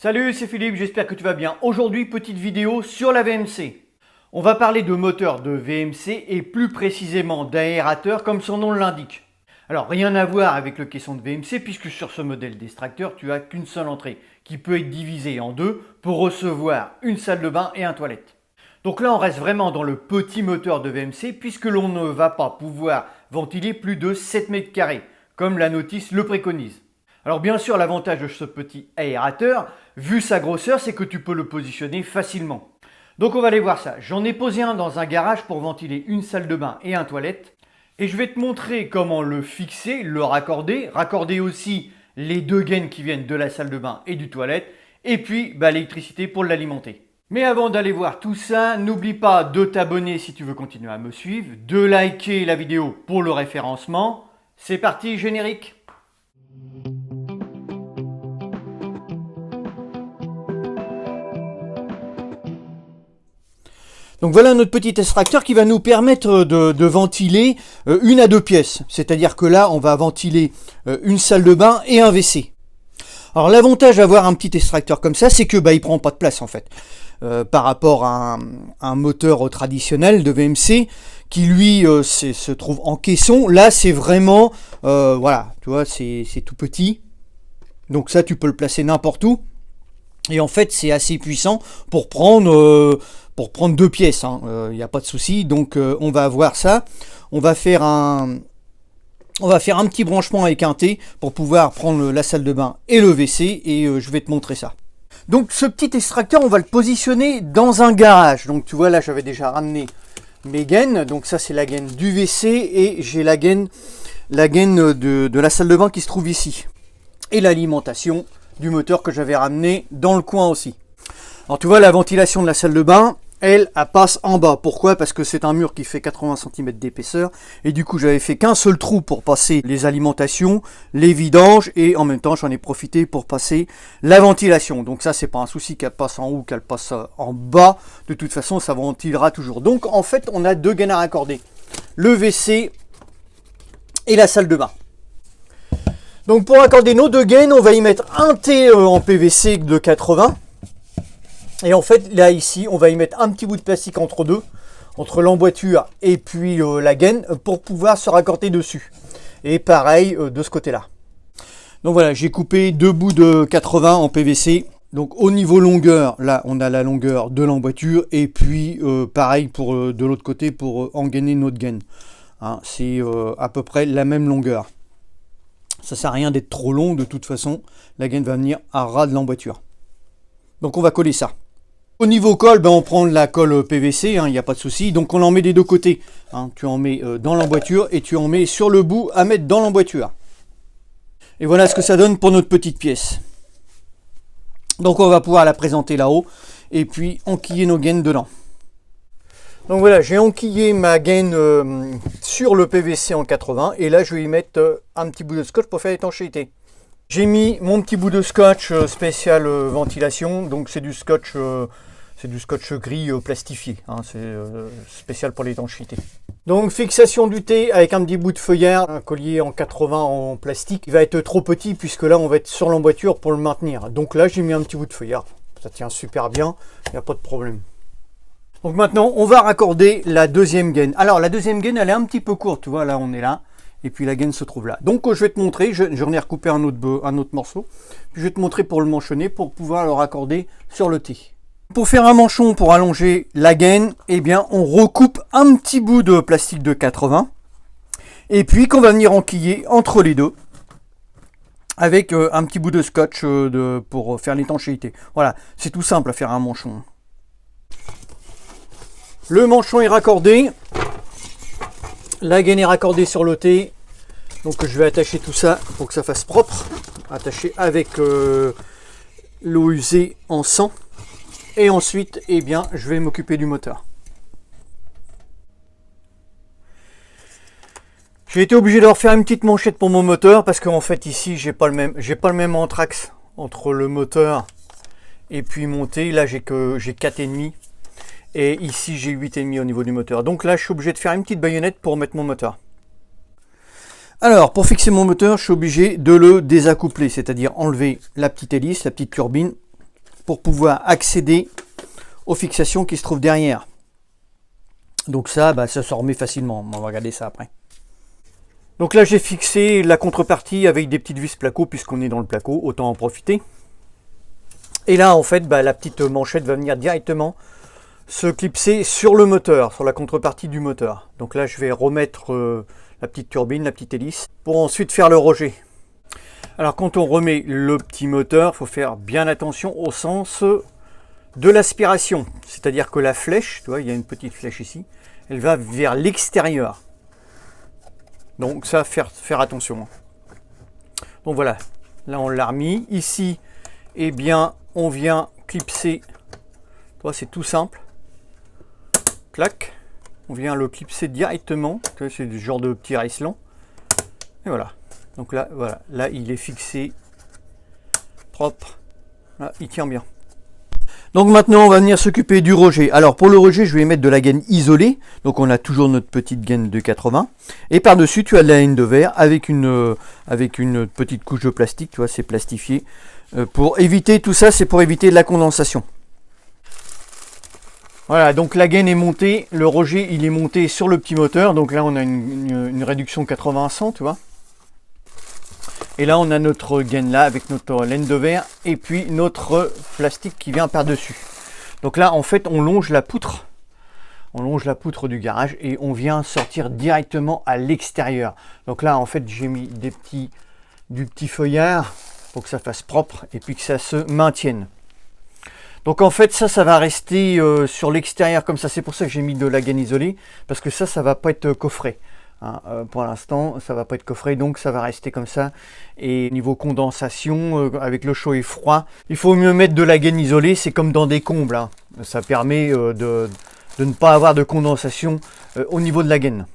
Salut, c'est Philippe, j'espère que tu vas bien. Aujourd'hui, petite vidéo sur la VMC. On va parler de moteur de VMC et plus précisément d'aérateur comme son nom l'indique. Alors rien à voir avec le caisson de VMC puisque sur ce modèle d'extracteur, tu as qu'une seule entrée qui peut être divisée en deux pour recevoir une salle de bain et un toilette. Donc là, on reste vraiment dans le petit moteur de VMC puisque l'on ne va pas pouvoir ventiler plus de 7 mètres carrés comme la notice le préconise. Alors bien sûr, l'avantage de ce petit aérateur, vu sa grosseur, c'est que tu peux le positionner facilement. Donc on va aller voir ça. J'en ai posé un dans un garage pour ventiler une salle de bain et un toilette. Et je vais te montrer comment le fixer, le raccorder aussi les deux gaines qui viennent de la salle de bain et du toilette, et puis l'électricité pour l'alimenter. Mais avant d'aller voir tout ça, n'oublie pas de t'abonner si tu veux continuer à me suivre, de liker la vidéo pour le référencement. C'est parti, générique! Donc voilà notre petit extracteur qui va nous permettre de ventiler une à deux pièces. C'est-à-dire que là, on va ventiler une salle de bain et un WC. Alors l'avantage d'avoir un petit extracteur comme ça, c'est que il prend pas de place en fait. Par rapport à un moteur traditionnel de VMC qui lui se trouve en caisson. Là, c'est vraiment, voilà, tu vois, c'est tout petit. Donc ça, tu peux le placer n'importe où. Et en fait, c'est assez puissant pour prendre deux pièces. Il n'y a pas de souci. Donc, on va avoir ça. On va faire un petit branchement avec un T pour pouvoir prendre la salle de bain et le WC. Et je vais te montrer ça. Donc, ce petit extracteur, on va le positionner dans un garage. Donc, tu vois, là, j'avais déjà ramené mes gaines. Donc, ça, c'est la gaine du WC. Et j'ai la gaine de la salle de bain qui se trouve ici. Et l'alimentation du moteur que j'avais ramené dans le coin aussi. Alors tu vois, la ventilation de la salle de bain, elle passe en bas. Pourquoi? Parce que c'est un mur qui fait 80 cm d'épaisseur et du coup j'avais fait qu'un seul trou pour passer les alimentations, les vidanges et en même temps j'en ai profité pour passer la ventilation. Donc ça, c'est pas un souci qu'elle passe en haut, qu'elle passe en bas. De toute façon, ça ventilera toujours. Donc en fait, on a deux gaines à raccorder, le WC et la salle de bain. Donc pour accorder nos deux gaines, on va y mettre un T en PVC de 80. Et en fait, là, ici, on va y mettre un petit bout de plastique entre deux, entre l'emboîture et puis la gaine, pour pouvoir se raccorder dessus. Et pareil de ce côté-là. Donc voilà, j'ai coupé deux bouts de 80 en PVC. Donc au niveau longueur, là, on a la longueur de l'emboîture. Et puis pareil pour de l'autre côté pour engainer notre gaine. C'est à peu près la même longueur. Ça sert à rien d'être trop long, de toute façon, la gaine va venir à ras de l'emboîture. Donc on va coller ça. Au niveau colle, on prend la colle PVC, il n'y a pas de souci. Donc on en met des deux côtés. Tu en mets dans l'emboîture et tu en mets sur le bout à mettre dans l'emboîture. Et voilà ce que ça donne pour notre petite pièce. Donc on va pouvoir la présenter là-haut et puis enquiller nos gaines dedans. Donc voilà, j'ai enquillé ma gaine sur le PVC en 80 et là je vais y mettre un petit bout de scotch pour faire l'étanchéité. J'ai mis mon petit bout de scotch spécial ventilation, donc c'est du scotch gris plastifié, c'est spécial pour l'étanchéité. Donc fixation du T avec un petit bout de feuillard, un collier en 80 en plastique. Il va être trop petit puisque là on va être sur l'emboîture pour le maintenir. Donc là j'ai mis un petit bout de feuillard, ça tient super bien, il n'y a pas de problème. Donc maintenant, on va raccorder la deuxième gaine. Alors la deuxième gaine, elle est un petit peu courte, tu vois, là on est là, et puis la gaine se trouve là. Donc je vais te montrer, j'en ai recoupé un autre morceau, puis je vais te montrer pour le manchonner, pour pouvoir le raccorder sur le T. Pour faire un manchon, pour allonger la gaine, eh bien on recoupe un petit bout de plastique de 80, et puis qu'on va venir enquiller entre les deux, avec un petit bout de scotch pour faire l'étanchéité. Voilà, c'est tout simple à faire un manchon. Le manchon est raccordé, la gaine est raccordée sur le T, donc je vais attacher tout ça pour que ça fasse propre, attacher avec l'eau usée en 100, et ensuite je vais m'occuper du moteur. J'ai été obligé de refaire une petite manchette pour mon moteur parce qu'en fait ici j'ai pas le même anthrax entre le moteur et puis mon T. Là j'ai 4,5. Et ici j'ai 8,5 au niveau du moteur. Donc là je suis obligé de faire une petite baïonnette pour mettre mon moteur. Alors, pour fixer mon moteur, je suis obligé de le désaccoupler, c'est-à-dire enlever la petite hélice, la petite turbine, pour pouvoir accéder aux fixations qui se trouvent derrière. Donc ça, ça se remet facilement. On va regarder ça après. Donc là, j'ai fixé la contrepartie avec des petites vis placo, puisqu'on est dans le placo, autant en profiter. Et là, en fait, la petite manchette va venir directement se clipser sur le moteur, sur la contrepartie du moteur. Donc là, je vais remettre la petite turbine, la petite hélice, pour ensuite faire le rejet. Alors quand on remet le petit moteur, il faut faire bien attention au sens de l'aspiration. C'est-à-dire que la flèche, tu vois, il y a une petite flèche ici, elle va vers l'extérieur. Donc ça, faire attention. Donc voilà, là on l'a remis. Ici, eh bien, on vient clipser. C'est tout simple. Clac. On vient le clipser directement. C'est du genre de petit racelant. Et voilà. Donc là, voilà. Là, il est fixé. Propre. Là, il tient bien. Donc maintenant, on va venir s'occuper du rejet. Alors pour le rejet, je vais mettre de la gaine isolée. Donc on a toujours notre petite gaine de 80. Et par-dessus, tu as de la laine de verre avec une petite couche de plastique. Tu vois, c'est plastifié. Pour éviter tout ça, c'est pour éviter la condensation. Voilà, donc la gaine est montée. Le rejet, il est monté sur le petit moteur. Donc là, on a une réduction 80-100, tu vois. Et là, on a notre gaine là avec notre laine de verre et puis notre plastique qui vient par-dessus. Donc là, en fait, on longe la poutre. On longe la poutre du garage et on vient sortir directement à l'extérieur. Donc là, en fait, j'ai mis du petit feuillard pour que ça fasse propre et puis que ça se maintienne. Donc en fait, ça va rester sur l'extérieur comme ça. C'est pour ça que j'ai mis de la gaine isolée parce que ça va pas être coffré. Pour l'instant, ça va pas être coffré, donc ça va rester comme ça. Et niveau condensation, avec le chaud et froid, il faut mieux mettre de la gaine isolée. C'est comme dans des combles. Ça permet de ne pas avoir de condensation au niveau de la gaine.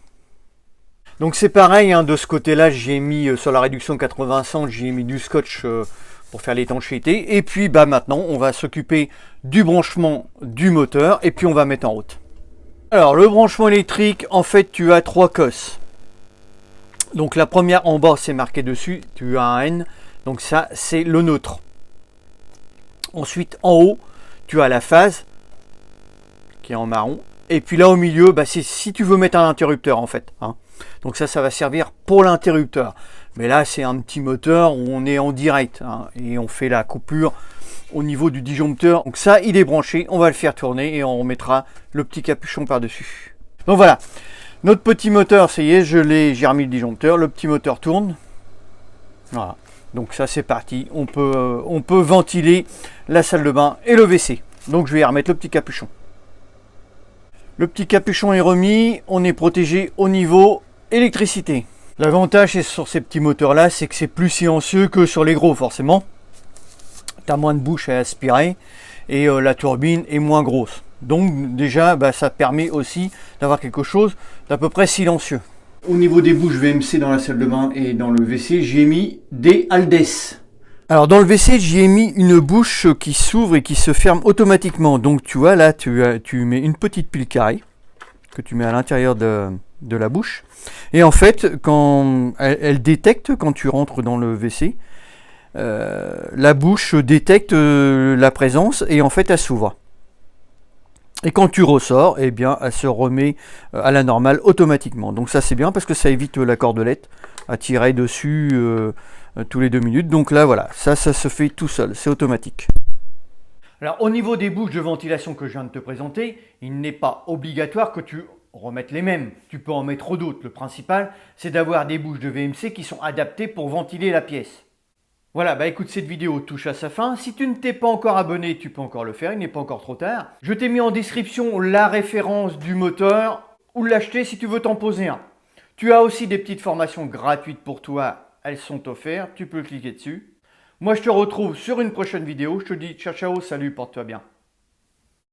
Donc c'est pareil, de ce côté-là, j'ai mis sur la réduction 80-100, j'ai mis du scotch pour faire l'étanchéité. Et puis maintenant, on va s'occuper du branchement du moteur et puis on va mettre en route. Alors le branchement électrique, en fait tu as 3 cosses. Donc la première en bas c'est marqué dessus, tu as un N, donc ça c'est le neutre. Ensuite en haut tu as la phase qui est en marron. Et puis là au milieu, c'est si tu veux mettre un interrupteur en fait. Donc ça va servir pour l'interrupteur. Mais là c'est un petit moteur où on est en direct et on fait la coupure au niveau du disjoncteur. Donc ça, il est branché, on va le faire tourner et on remettra le petit capuchon par-dessus. Donc voilà, notre petit moteur, ça y est, j'ai remis le disjoncteur, le petit moteur tourne. Voilà, donc ça c'est parti, on peut ventiler la salle de bain et le WC. Donc je vais remettre le petit capuchon. Le petit capuchon est remis, on est protégé au niveau électricité. L'avantage sur ces petits moteurs là, c'est que c'est plus silencieux que sur les gros forcément. Tu as moins de bouche à aspirer et la turbine est moins grosse. Donc déjà, ça permet aussi d'avoir quelque chose d'à peu près silencieux. Au niveau des bouches VMC dans la salle de bain et dans le WC, j'ai mis des Aldes. Alors dans le WC, j'ai mis une bouche qui s'ouvre et qui se ferme automatiquement. Donc tu vois là, tu mets une petite pile carrée que tu mets à l'intérieur de la bouche. Et en fait, quand elle détecte quand tu rentres dans le WC, la bouche détecte la présence et en fait elle s'ouvre. Et quand tu ressors, eh bien elle se remet à la normale automatiquement. Donc ça c'est bien parce que ça évite la cordelette à tirer dessus tous les 2 minutes. Donc là voilà, ça se fait tout seul, c'est automatique. Alors au niveau des bouches de ventilation que je viens de te présenter, il n'est pas obligatoire que tu remettes les mêmes. Tu peux en mettre d'autres. Le principal, c'est d'avoir des bouches de VMC qui sont adaptées pour ventiler la pièce. Voilà, écoute, cette vidéo touche à sa fin. Si tu ne t'es pas encore abonné, tu peux encore le faire, il n'est pas encore trop tard. Je t'ai mis en description la référence du moteur ou l'acheter si tu veux t'en poser un. Tu as aussi des petites formations gratuites pour toi, elles sont offertes, tu peux cliquer dessus. Moi je te retrouve sur une prochaine vidéo, je te dis ciao ciao, salut, porte-toi bien.